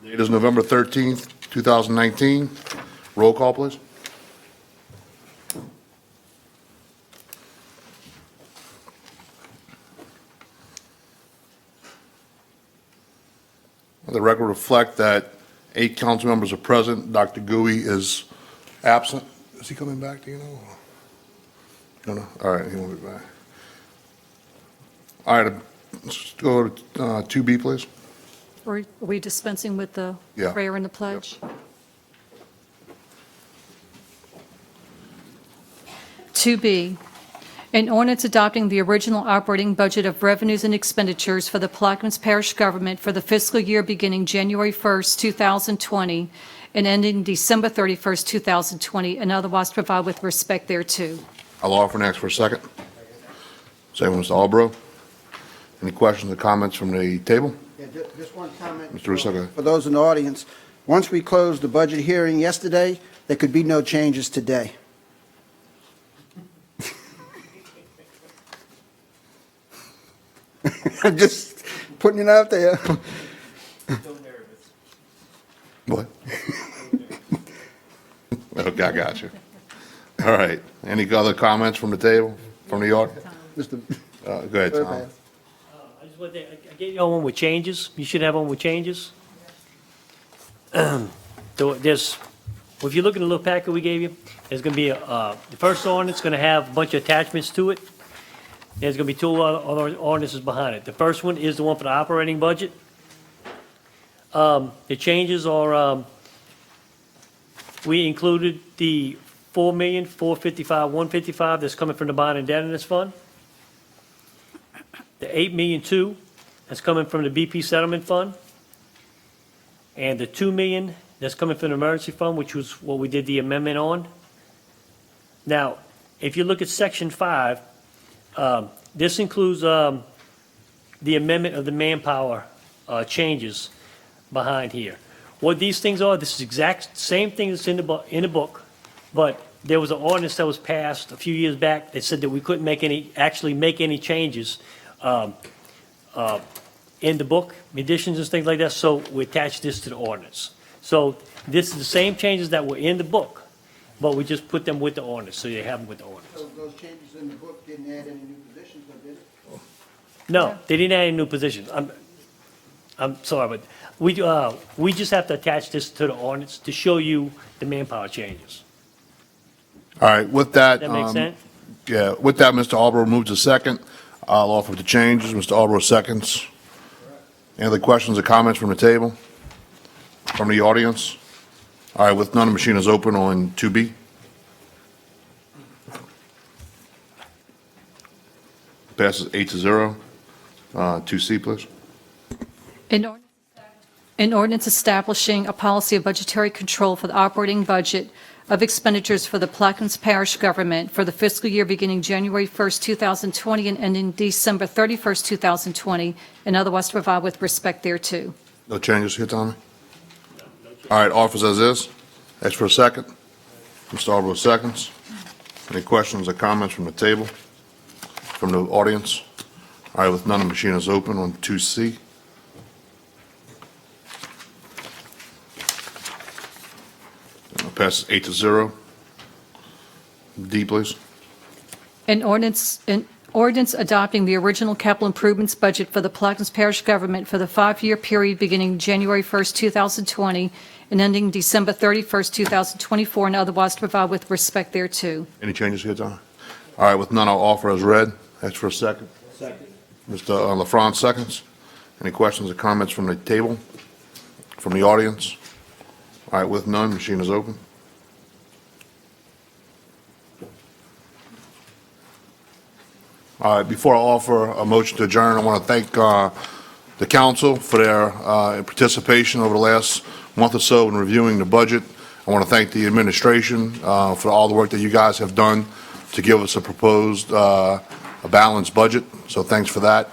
It is November 13th, 2019. Roll call, please. The record reflect that 8 council members are present. Dr. Gui is absent. Is he coming back, do you know? You don't know? All right, he won't be back. All right, let's go to 2B, please. Are we dispensing with the Yeah. prayer and the pledge? 2B, an ordinance adopting the original operating budget of revenues and expenditures for the Plaquemines Parish government for the fiscal year beginning January 1st, 2020, and ending December 31st, 2020, and otherwise provide with respect thereto. I'll offer next for a second. Second, Mr. Albro. Any questions or comments from the table? Yeah, just one comment. Mr. Russo, go ahead. For those in the audience, once we closed the budget hearing yesterday, there could be no changes today. I'm just putting it out there. What? Okay, I got you. All right. Any other comments from the table, from the audience? Mr. Go ahead, Tom. Burbass. I just want to, I gave you all one with changes. You should have one with changes. There's, if you look in the little packet we gave you, there's going to be the first ordinance going to have a bunch of attachments to it. There's going to be 2 other ordinances behind it. The first one is the one for the operating budget. The changes are, we included the $4,455,155 that's coming from the bond indebtedness fund. The $8,000,002 that's coming from the BP settlement fund. And the $2 million that's coming from the emergency fund, which was what we did the amendment on. Now, if you look at section 5, this includes the amendment of the manpower changes behind here. What these things are, this is exact same thing that's in the book, but there was an ordinance that was passed a few years back that said that we couldn't actually make any changes in the book, additions and things like that, so we attached this to the ordinance. So this is the same changes that were in the book, but we just put them with the ordinance, so you have them with the ordinance. So those changes in the book didn't add any new positions, or did it? No, they didn't add any new positions. I'm sorry, but we just have to attach this to the ordinance to show you the manpower changes. All right, with that. That makes sense? Yeah, with that, Mr. Albro moves a second. I'll offer the changes. Mr. Albro seconds. Any other questions or comments from the table? From the audience? All right, with none, the machine is open on 2B. Passes 8-0. 2C, please. An ordinance establishing a policy of budgetary control for the operating budget of expenditures for the Plaquemines Parish government for the fiscal year beginning January 1st, 2020, and ending December 31st, 2020, and otherwise provide with respect thereto. No changes here, Tommy? All right, offers as is. Ask for a second. Mr. Albro seconds. Any questions or comments from the table? From the audience? All right, with none, the machine is open on 2C. Passes 8-0. D, please. An ordinance adopting the original capital improvements budget for the Plaquemines Parish government for the 5-year period beginning January 1st, 2020, and ending December 31st, 2024, and otherwise to provide with respect thereto. Any changes here, Tom? All right, with none, I'll offer as read. Ask for a second. Second. Mr. LaFrance seconds. Any questions or comments from the table? From the audience? All right, with none, machine is open. All right, before I offer a motion to adjourn, I want to thank the council for their participation over the last month or so in reviewing the budget. I want to thank the administration for all the work that you guys have done to give us a proposed, a balanced budget. So thanks for that.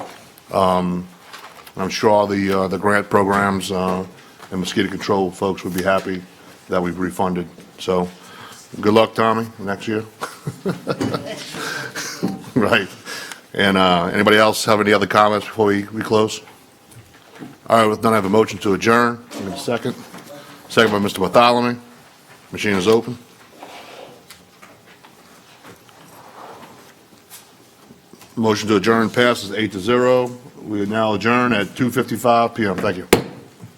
I'm sure all the grant programs and mosquito control folks would be happy that we've refunded. So good luck, Tommy, next year. Right. And anybody else have any other comments before we close? All right, with none, I have a motion to adjourn. Give me a second. Second by Mr. Bartholomew. Machine is open. Motion to adjourn passes 8-0. We now adjourn at 2:55 PM. Thank you.